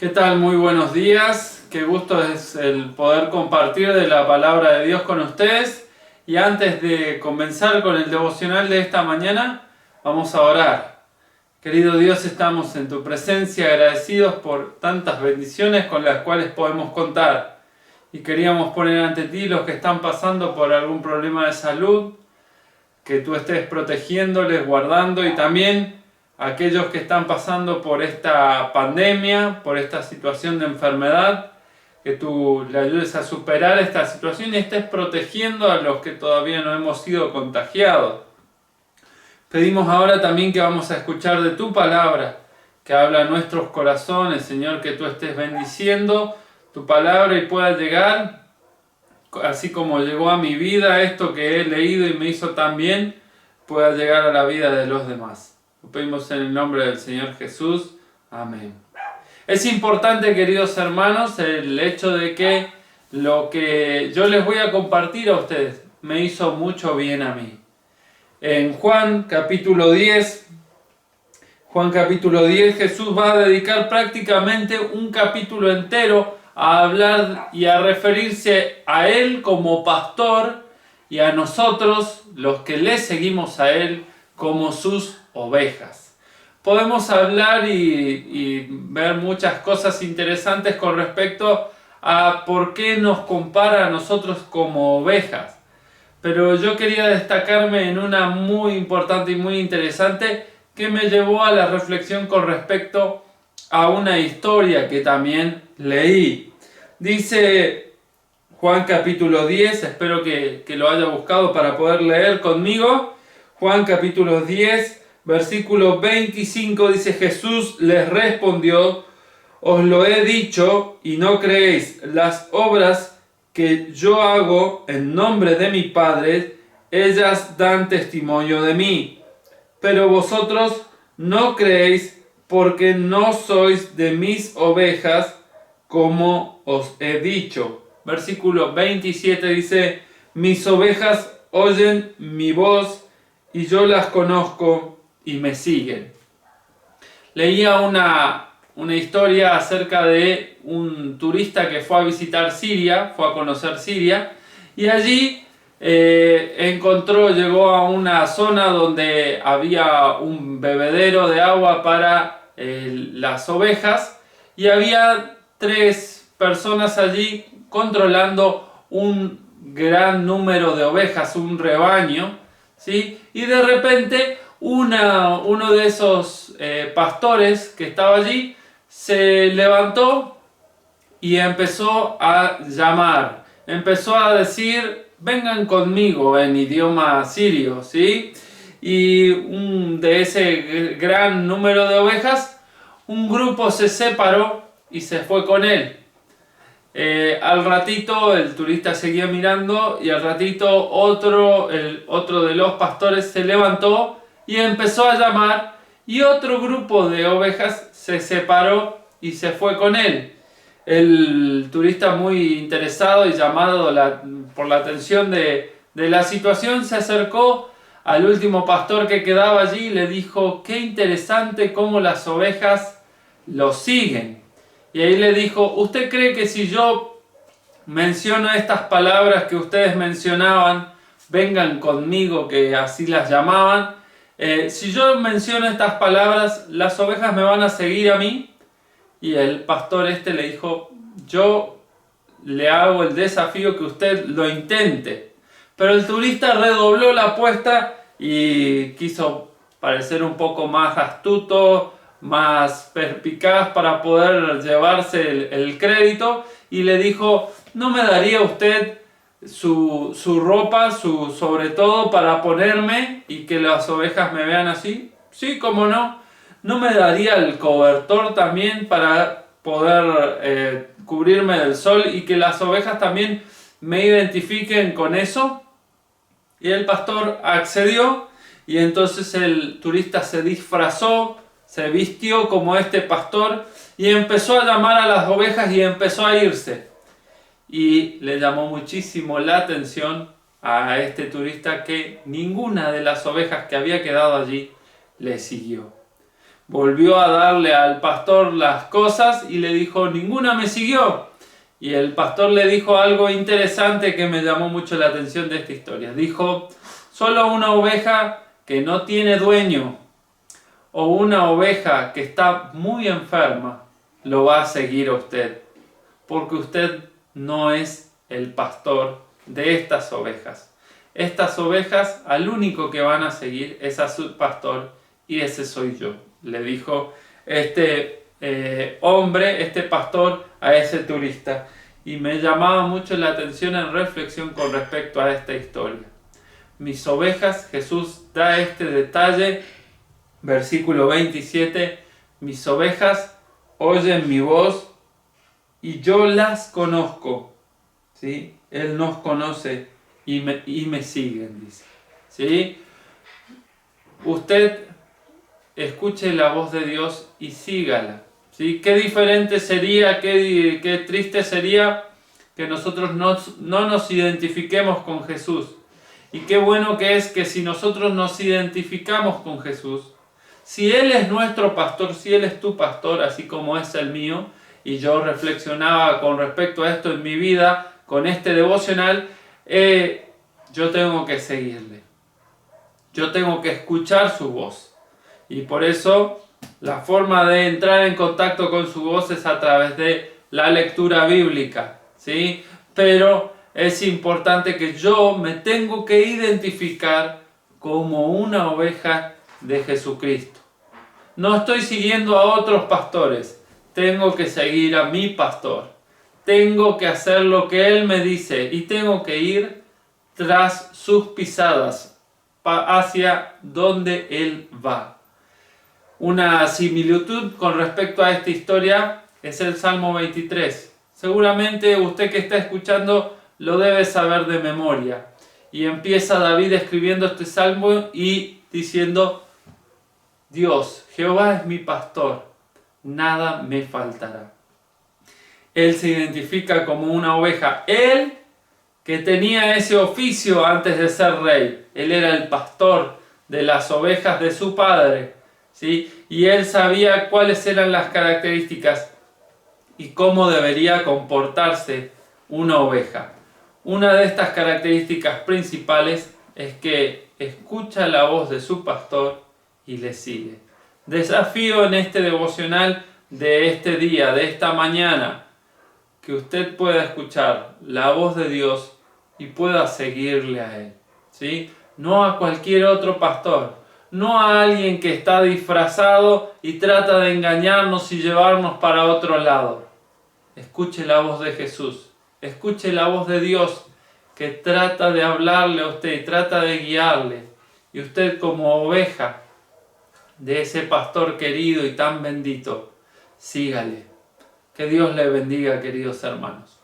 ¿Qué tal? Muy buenos días. Qué gusto es el poder compartir de la palabra de Dios con ustedes. Y antes de comenzar con el devocional de esta mañana, vamos a orar. Querido Dios, estamos en tu presencia agradecidos por tantas bendiciones con las cuales podemos contar. Y queríamos poner ante ti los que están pasando por algún problema de salud, que tú estés protegiéndoles, guardando, y también aquellos que están pasando por esta pandemia, por esta situación de enfermedad, que tú le ayudes a superar esta situación y estés protegiendo a los que todavía no hemos sido contagiados. Pedimos ahora también que vamos a escuchar de tu palabra, que habla a nuestros corazones, Señor, que tú estés bendiciendo tu palabra y pueda llegar, así como llegó a mi vida esto que he leído y me hizo tan bien, pueda llegar a la vida de los demás. Lo pedimos en el nombre del Señor Jesús. Amén. Es importante, queridos hermanos, el hecho de que lo que yo les voy a compartir a ustedes me hizo mucho bien a mí. En Juan capítulo 10, Jesús va a dedicar prácticamente un capítulo entero a hablar y a referirse a Él como pastor y a nosotros, los que le seguimos a Él, como sus ovejas. Podemos hablar y ver muchas cosas interesantes con respecto a por qué nos compara a nosotros como ovejas. Pero yo quería destacarme en una muy importante y muy interesante que me llevó a la reflexión con respecto a una historia que también leí. Dice Juan capítulo 10, espero que lo haya buscado para poder leer conmigo. Juan capítulo 10, versículo 25 dice: Jesús les respondió: os lo he dicho y no creéis. Las obras que yo hago en nombre de mi Padre, ellas dan testimonio de mí. Pero vosotros no creéis porque no sois de mis ovejas, como os he dicho. Versículo 27 dice: mis ovejas oyen mi voz y yo las conozco y me siguen. Leía una historia acerca de un turista que fue a visitar Siria, fue a conocer Siria, y allí llegó a una zona donde había un bebedero de agua para las ovejas, y había 3 personas allí controlando un gran número de ovejas, un rebaño, ¿sí? Y de repente uno de esos pastores que estaba allí se levantó y empezó a llamar, empezó a decir: vengan conmigo, en idioma sirio, ¿sí? Y de ese gran número de ovejas, un grupo se separó y se fue con él. Al ratito el turista seguía mirando y al ratito otro de los pastores se levantó y empezó a llamar, y otro grupo de ovejas se separó y se fue con él. El turista, muy interesado y llamado por la atención de la situación, se acercó al último pastor que quedaba allí y le dijo: qué interesante cómo las ovejas lo siguen. Y ahí le dijo: ¿usted cree que si yo menciono estas palabras que ustedes mencionaban, vengan conmigo, que así las llamaban, si yo menciono estas palabras, las ovejas me van a seguir a mí? Y el pastor le dijo: yo le hago el desafío que usted lo intente. Pero el turista redobló la apuesta y quiso parecer un poco más astuto, más perspicaz para poder llevarse el crédito, y le dijo: ¿no me daría usted su ropa, su sobre todo, para ponerme y que las ovejas me vean así? Sí, cómo no. ¿No me daría el cobertor también para poder cubrirme del sol y que las ovejas también me identifiquen con eso? Y el pastor accedió, y entonces el turista se disfrazó, se vistió como este pastor y empezó a llamar a las ovejas y empezó a irse. Y le llamó muchísimo la atención a este turista que ninguna de las ovejas que había quedado allí le siguió. volvió a darle al pastor las cosas y le dijo, ninguna me siguió. Y el pastor le dijo algo interesante que me llamó mucho la atención de esta historia. Dijo, solo una oveja que no tiene dueño o una oveja que está muy enferma lo va a seguir a usted, porque usted no es el pastor de estas ovejas. Estas ovejas al único que van a seguir es a su pastor, y ese soy yo, le dijo este hombre, este pastor, a ese turista. Y me llamaba mucho la atención en reflexión con respecto a esta historia. Mis ovejas, Jesús da este detalle, versículo 27, mis ovejas oyen mi voz y yo las conozco, ¿sí? Él nos conoce y me siguen, dice, ¿sí? Usted escuche la voz de Dios y sígala, ¿sí? Qué diferente sería, qué triste sería que nosotros no nos identifiquemos con Jesús. Y qué bueno que es que si nosotros nos identificamos con Jesús, si Él es nuestro pastor, si Él es tu pastor, así como es el mío, y yo reflexionaba con respecto a esto en mi vida, con este devocional, yo tengo que seguirle. Yo tengo que escuchar su voz. Y por eso la forma de entrar en contacto con su voz es a través de la lectura bíblica, ¿sí? Pero es importante que yo me tengo que identificar como una oveja de Jesucristo. No estoy siguiendo a otros pastores, tengo que seguir a mi pastor. Tengo que hacer lo que Él me dice y tengo que ir tras sus pisadas hacia donde Él va. Una similitud con respecto a esta historia es el Salmo 23. Seguramente usted que está escuchando lo debe saber de memoria. Y empieza David escribiendo este salmo y diciendo, Dios, Jehová es mi pastor, nada me faltará. Él se identifica como una oveja. Él que tenía ese oficio antes de ser rey. Él era el pastor de las ovejas de su padre, ¿sí? Y él sabía cuáles eran las características y cómo debería comportarse una oveja. Una de estas características principales es que escucha la voz de su pastor y le sigue. Desafío en este devocional de este día, de esta mañana, que usted pueda escuchar la voz de Dios y pueda seguirle a Él, ¿sí? No a cualquier otro pastor, no a alguien que está disfrazado y trata de engañarnos y llevarnos para otro lado. Escuche la voz de Jesús, escuche la voz de Dios que trata de hablarle a usted, trata de guiarle. Y usted como oveja de ese pastor querido y tan bendito, sígale. Que Dios le bendiga, queridos hermanos.